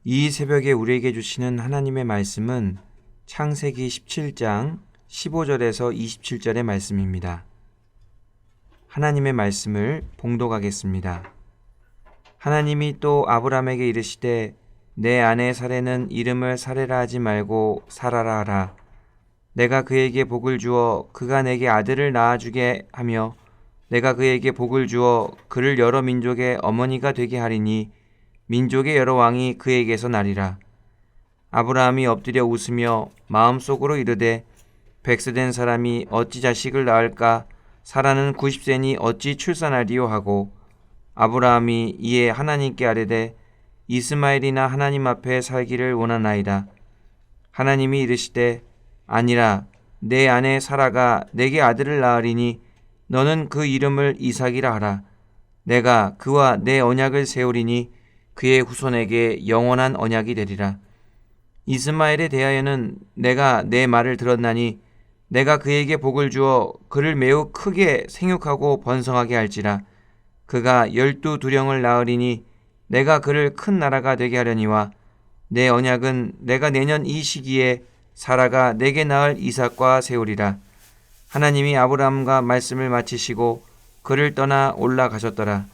이 새벽에 우리에게 주시는 하나님의 말씀은 창세기 17장 15절에서 27절의 말씀입니다. 하나님의 말씀을 봉독하겠습니다. 하나님이 또 아브라함에게 이르시되 내 아내 사레는 이름을 사레라 하지 말고 사라라 하라. 내가 그에게 복을 주어 그가 내게 아들을 낳아주게 하며 내가 그에게 복을 주어 그를 여러 민족의 어머니가 되게 하리니 민족의 여러 왕이 그에게서 나리라. 아브라함이 엎드려 웃으며 마음속으로 이르되 100세 된 사람이 어찌 자식을 낳을까? 사라는 90세니 어찌 출산하리요 하고 아브라함이 이에 하나님께 아뢰되 이스마엘이나 하나님 앞에 살기를 원하나이다. 하나님이 이르시되 아니라 내 아내 사라가 내게 아들을 낳으리니 너는 그 이름을 이삭이라 하라. 내가 그와 내 언약을 세우리니 그의 후손에게 영원한 언약이 되리라. 이스마엘에 대하여는 내가 내 말을 들었나니 내가 그에게 복을 주어 그를 매우 크게 생육하고 번성하게 할지라. 그가 12두령을 낳으리니 내가 그를 큰 나라가 되게 하려니와 내 언약은 내가 내년 이 시기에 사라가 내게 낳을 이삭과 세우리라. 하나님이 아브라함과 말씀을 마치시고 그를 떠나 올라가셨더라.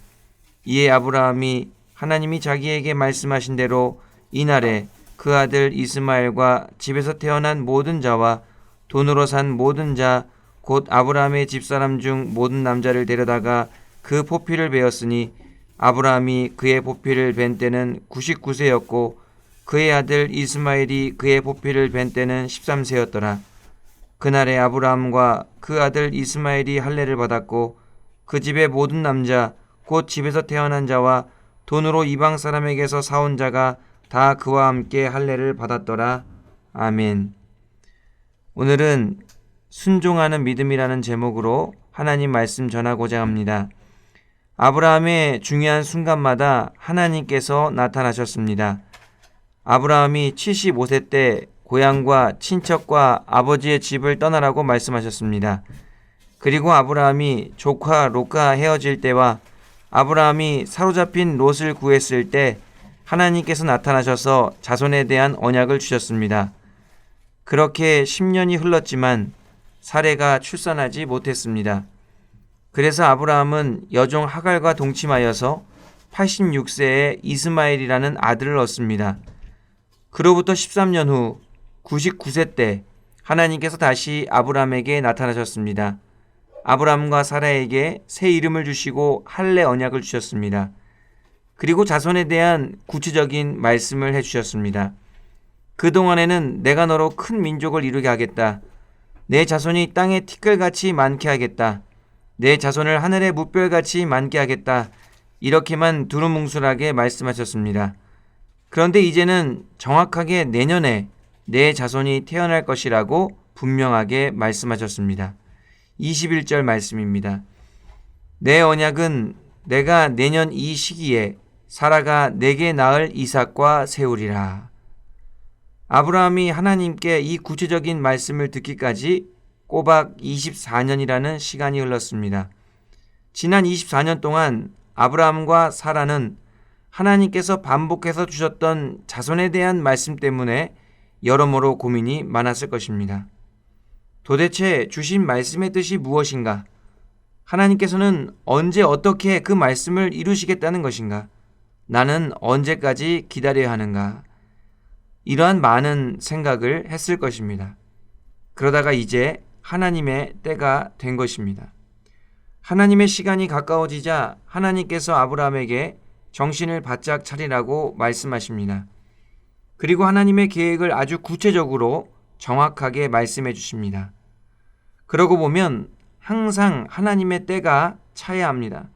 이에 아브라함이 하나님이 자기에게 말씀하신 대로 이날에 그 아들 이스마엘과 집에서 태어난 모든 자와 돈으로 산 모든 자 곧 아브라함의 집사람 중 모든 남자를 데려다가 그 포피를 베었으니 아브라함이 그의 포피를 벤 때는 99세였고 그의 아들 이스마엘이 그의 포피를 벤 때는 13세였더라. 그날에 아브라함과 그 아들 이스마엘이 할례를 받았고 그 집의 모든 남자 곧 집에서 태어난 자와 돈으로 이방 사람에게서 사온 자가 다 그와 함께 할례를 받았더라. 아멘. 오늘은 순종하는 믿음이라는 제목으로 하나님 말씀 전하고자 합니다. 아브라함의 중요한 순간마다 하나님께서 나타나셨습니다. 아브라함이 75세 때 고향과 친척과 아버지의 집을 떠나라고 말씀하셨습니다. 그리고 아브라함이 조카 롯과 헤어질 때와 아브라함이 사로잡힌 롯을 구했을 때 하나님께서 나타나셔서 자손에 대한 언약을 주셨습니다. 그렇게 10년이 흘렀지만 사레가 출산하지 못했습니다. 그래서 아브라함은 여종 하갈과 동침하여서 86세에 이스마엘이라는 아들을 얻습니다. 그로부터 13년 후 99세 때 하나님께서 다시 아브라함에게 나타나셨습니다. 아브라함과 사라에게 새 이름을 주시고 할례 언약을 주셨습니다. 그리고 자손에 대한 구체적인 말씀을 해주셨습니다. 그동안에는 내가 너로 큰 민족을 이루게 하겠다. 내 자손이 땅에 티끌같이 많게 하겠다. 내 자손을 하늘의 뭇별같이 많게 하겠다. 이렇게만 두루뭉술하게 말씀하셨습니다. 그런데 이제는 정확하게 내년에 내 자손이 태어날 것이라고 분명하게 말씀하셨습니다. 21절 말씀입니다. 내 언약은 내가 내년 이 시기에 사라가 내게 낳을 이삭과 세우리라. 아브라함이 하나님께 이 구체적인 말씀을 듣기까지 꼬박 24년이라는 시간이 흘렀습니다. 지난 24년 동안 아브라함과 사라는 하나님께서 반복해서 주셨던 자손에 대한 말씀 때문에 여러모로 고민이 많았을 것입니다. 도대체 주신 말씀의 뜻이 무엇인가? 하나님께서는 언제 어떻게 그 말씀을 이루시겠다는 것인가? 나는 언제까지 기다려야 하는가? 이러한 많은 생각을 했을 것입니다. 그러다가 이제 하나님의 때가 된 것입니다. 하나님의 시간이 가까워지자 하나님께서 아브라함에게 정신을 바짝 차리라고 말씀하십니다. 그리고 하나님의 계획을 아주 구체적으로 정확하게 말씀해 주십니다. 그러고 보면 항상 하나님의 때가 차야 합니다.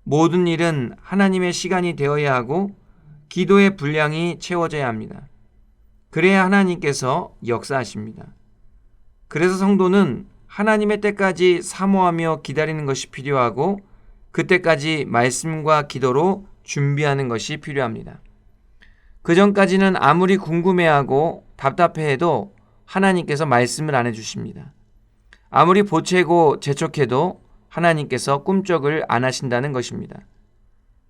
모든 일은 하나님의 시간이 되어야 하고 기도의 분량이 채워져야 합니다. 그래야 하나님께서 역사하십니다. 그래서 성도는 하나님의 때까지 사모하며 기다리는 것이 필요하고 그때까지 말씀과 기도로 준비하는 것이 필요합니다. 그 전까지는 아무리 궁금해하고 답답해해도 하나님께서 말씀을 안 해주십니다. 아무리 보채고 재촉해도 하나님께서 꿈쩍을 안 하신다는 것입니다.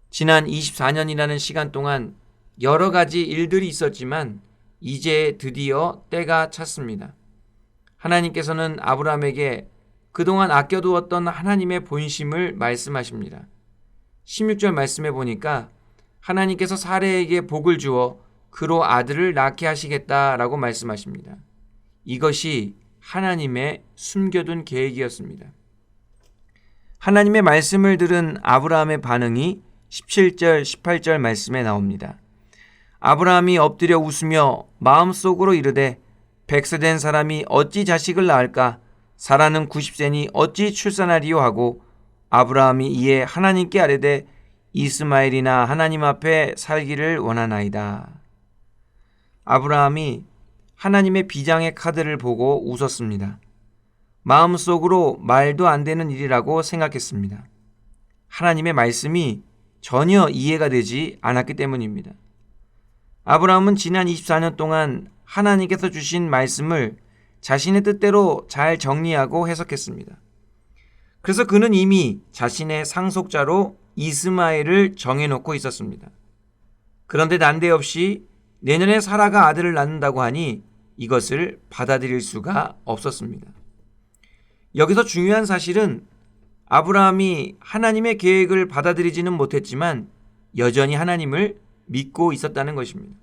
지난 24년이라는 시간 동안 여러 가지 일들이 있었지만 이제 드디어 때가 찼습니다. 하나님께서는 아브라함에게 그동안 아껴두었던 하나님의 본심을 말씀하십니다. 16절 말씀해 보니까 하나님께서 사레에게 복을 주어 그로 아들을 낳게 하시겠다라고 말씀하십니다. 이것이 하나님의 숨겨둔 계획이었습니다. 하나님의 말씀을 들은 아브라함의 반응이 17절, 18절 말씀에 나옵니다. 아브라함이 엎드려 웃으며 마음속으로 이르되 100세 된 사람이 어찌 자식을 낳을까? 사라는 90세니 어찌 출산하리요 하고 아브라함이 이에 하나님께 아뢰되 이스마엘이나 하나님 앞에 살기를 원하나이다. 아브라함이 하나님의 비장의 카드를 보고 웃었습니다. 마음속으로 말도 안 되는 일이라고 생각했습니다. 하나님의 말씀이 전혀 이해가 되지 않았기 때문입니다. 아브라함은 지난 24년 동안 하나님께서 주신 말씀을 자신의 뜻대로 잘 정리하고 해석했습니다. 그래서 그는 이미 자신의 상속자로 이스마엘을 정해놓고 있었습니다. 그런데 난데없이 내년에 사라가 아들을 낳는다고 하니 이것을 받아들일 수가 없었습니다. 여기서 중요한 사실은 아브라함이 하나님의 계획을 받아들이지는 못했지만 여전히 하나님을 믿고 있었다는 것입니다.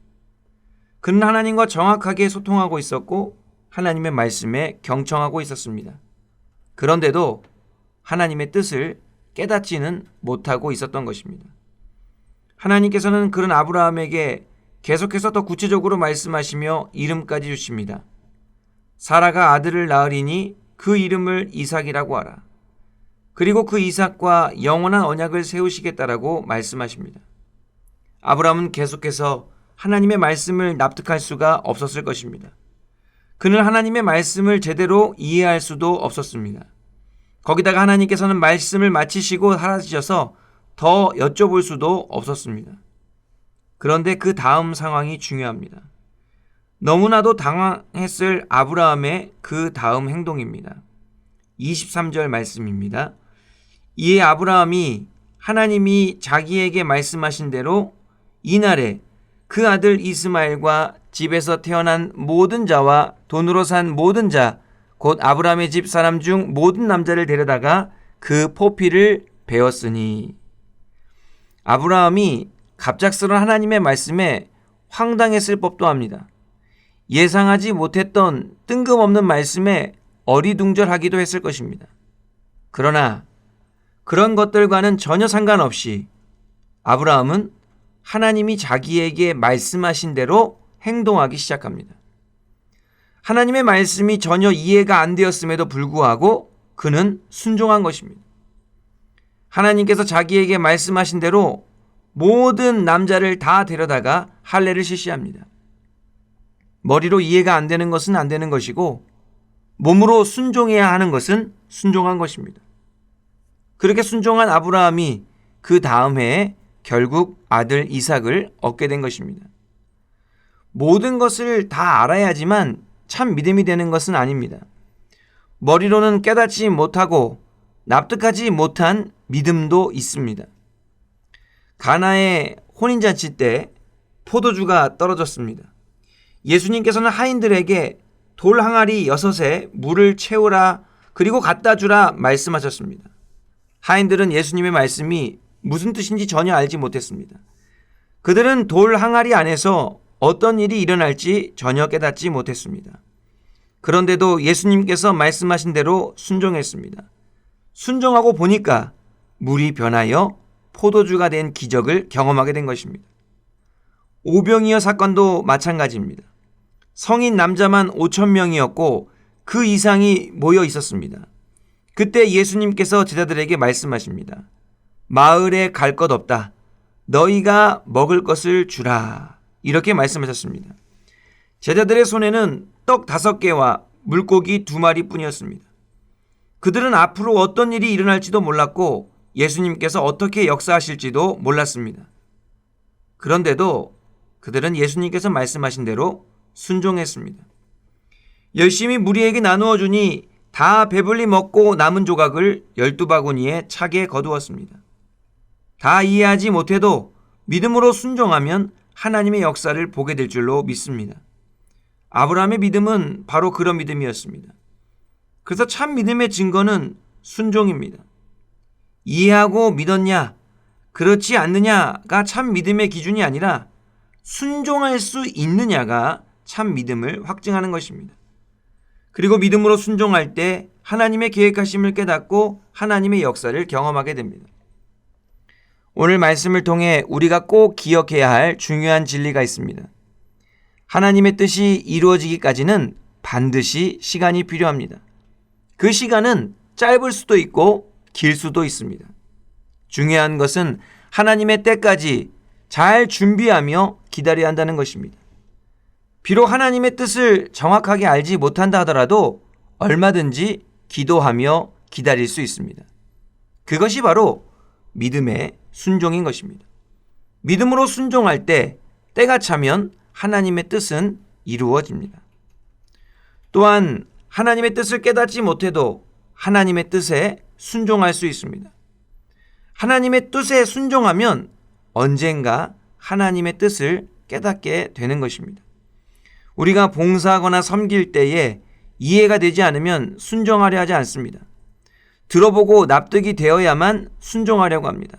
그는 하나님과 정확하게 소통하고 있었고 하나님의 말씀에 경청하고 있었습니다. 그런데도 하나님의 뜻을 깨닫지는 못하고 있었던 것입니다. 하나님께서는 그런 아브라함에게 계속해서 더 구체적으로 말씀하시며 이름까지 주십니다. 사라가 아들을 낳으리니 그 이름을 이삭이라고 하라. 그리고 그 이삭과 영원한 언약을 세우시겠다라고 말씀하십니다. 아브라함은 계속해서 하나님의 말씀을 납득할 수가 없었을 것입니다. 그는 하나님의 말씀을 제대로 이해할 수도 없었습니다. 거기다가 하나님께서는 말씀을 마치시고 사라지셔서 더 여쭤볼 수도 없었습니다. 그런데 그 다음 상황이 중요합니다. 너무나도 당황했을 아브라함의 그 다음 행동입니다. 23절 말씀입니다. 이에 아브라함이 하나님이 자기에게 말씀하신 대로 이날에 그 아들 이스마엘과 집에서 태어난 모든 자와 돈으로 산 모든 자, 곧 아브라함의 집 사람 중 모든 남자를 데려다가 그 포피를 베었으니. 아브라함이 갑작스러운 하나님의 말씀에 황당했을 법도 합니다. 예상하지 못했던 뜬금없는 말씀에 어리둥절하기도 했을 것입니다. 그러나 그런 것들과는 전혀 상관없이 아브라함은 하나님이 자기에게 말씀하신 대로 행동하기 시작합니다. 하나님의 말씀이 전혀 이해가 안 되었음에도 불구하고 그는 순종한 것입니다. 하나님께서 자기에게 말씀하신 대로 모든 남자를 다 데려다가 할례를 실시합니다. 머리로 이해가 안 되는 것은 안 되는 것이고 몸으로 순종해야 하는 것은 순종한 것입니다. 그렇게 순종한 아브라함이 그 다음 해에 결국 아들 이삭을 얻게 된 것입니다. 모든 것을 다 알아야지만 참 믿음이 되는 것은 아닙니다. 머리로는 깨닫지 못하고 납득하지 못한 믿음도 있습니다. 가나의 혼인잔치 때 포도주가 떨어졌습니다. 예수님께서는 하인들에게 돌 항아리 6에 물을 채우라 그리고 갖다 주라 말씀하셨습니다. 하인들은 예수님의 말씀이 무슨 뜻인지 전혀 알지 못했습니다. 그들은 돌 항아리 안에서 어떤 일이 일어날지 전혀 깨닫지 못했습니다. 그런데도 예수님께서 말씀하신 대로 순종했습니다. 순종하고 보니까 물이 변하여 포도주가 된 기적을 경험하게 된 것입니다. 오병이어 사건도 마찬가지입니다. 성인 남자만 5,000명이었고 그 이상이 모여 있었습니다. 그때 예수님께서 제자들에게 말씀하십니다. 마을에 갈 것 없다. 너희가 먹을 것을 주라. 이렇게 말씀하셨습니다. 제자들의 손에는 떡 5개와 물고기 2마리 뿐이었습니다. 그들은 앞으로 어떤 일이 일어날지도 몰랐고 예수님께서 어떻게 역사하실지도 몰랐습니다. 그런데도 그들은 예수님께서 말씀하신 대로 순종했습니다. 열심히 무리에게 나누어 주니 다 배불리 먹고 남은 조각을 12바구니에 차게 거두었습니다. 다 이해하지 못해도 믿음으로 순종하면 하나님의 역사를 보게 될 줄로 믿습니다. 아브라함의 믿음은 바로 그런 믿음이었습니다. 그래서 참 믿음의 증거는 순종입니다. 이해하고 믿었냐, 그렇지 않느냐가 참 믿음의 기준이 아니라 순종할 수 있느냐가 참 믿음을 확증하는 것입니다. 그리고 믿음으로 순종할 때 하나님의 계획하심을 깨닫고 하나님의 역사를 경험하게 됩니다. 오늘 말씀을 통해 우리가 꼭 기억해야 할 중요한 진리가 있습니다. 하나님의 뜻이 이루어지기까지는 반드시 시간이 필요합니다. 그 시간은 짧을 수도 있고 길 수도 있습니다. 중요한 것은 하나님의 때까지 잘 준비하며 기다려야 한다는 것입니다. 비록 하나님의 뜻을 정확하게 알지 못한다 하더라도 얼마든지 기도하며 기다릴 수 있습니다. 그것이 바로 믿음의 순종인 것입니다. 믿음으로 순종할 때 때가 차면 하나님의 뜻은 이루어집니다. 또한 하나님의 뜻을 깨닫지 못해도 하나님의 뜻에 순종할 수 있습니다. 하나님의 뜻에 순종하면 언젠가 하나님의 뜻을 깨닫게 되는 것입니다. 우리가 봉사하거나 섬길 때에 이해가 되지 않으면 순종하려 하지 않습니다. 들어보고 납득이 되어야만 순종하려고 합니다.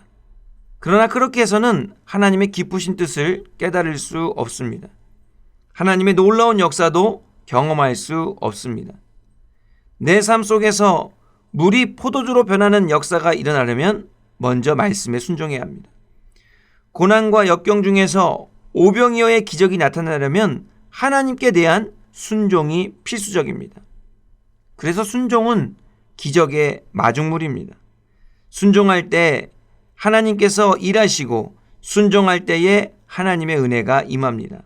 그러나 그렇게 해서는 하나님의 기쁘신 뜻을 깨달을 수 없습니다. 하나님의 놀라운 역사도 경험할 수 없습니다. 내 삶 속에서 물이 포도주로 변하는 역사가 일어나려면 먼저 말씀에 순종해야 합니다. 고난과 역경 중에서 오병이어의 기적이 나타나려면 하나님께 대한 순종이 필수적입니다. 그래서 순종은 기적의 마중물입니다. 순종할 때 하나님께서 일하시고 순종할 때에 하나님의 은혜가 임합니다.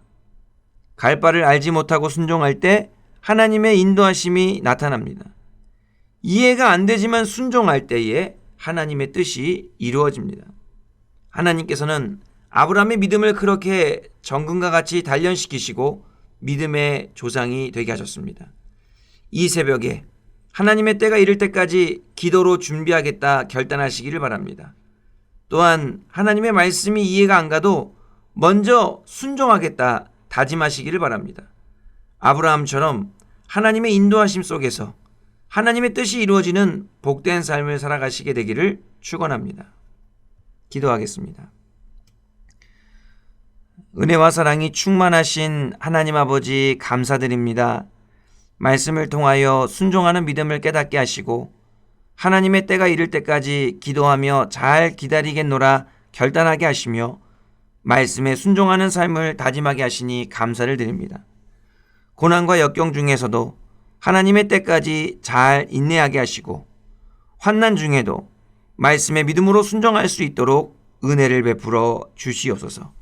갈 바를 알지 못하고 순종할 때 하나님의 인도하심이 나타납니다. 이해가 안 되지만 순종할 때에 하나님의 뜻이 이루어집니다. 하나님께서는 아브라함의 믿음을 그렇게 정금과 같이 단련시키시고 믿음의 조상이 되게 하셨습니다. 이 새벽에 하나님의 때가 이를 때까지 기도로 준비하겠다 결단하시기를 바랍니다. 또한 하나님의 말씀이 이해가 안 가도 먼저 순종하겠다 다짐하시기를 바랍니다. 아브라함처럼 하나님의 인도하심 속에서 하나님의 뜻이 이루어지는 복된 삶을 살아가시게 되기를 축원합니다. 기도하겠습니다. 은혜와 사랑이 충만하신 하나님 아버지 감사드립니다. 말씀을 통하여 순종하는 믿음을 깨닫게 하시고 하나님의 때가 이를 때까지 기도하며 잘 기다리겠노라 결단하게 하시며 말씀에 순종하는 삶을 다짐하게 하시니 감사를 드립니다. 고난과 역경 중에서도 하나님의 때까지 잘 인내하게 하시고 환난 중에도 말씀에 믿음으로 순종할 수 있도록 은혜를 베풀어 주시옵소서.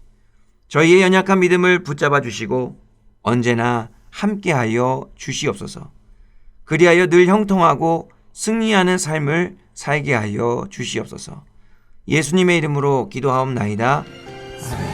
저희의 연약한 믿음을 붙잡아 주시고 언제나 함께하여 주시옵소서. 그리하여 늘 형통하고 승리하는 삶을 살게 하여 주시옵소서. 예수님의 이름으로 기도하옵나이다. 아멘.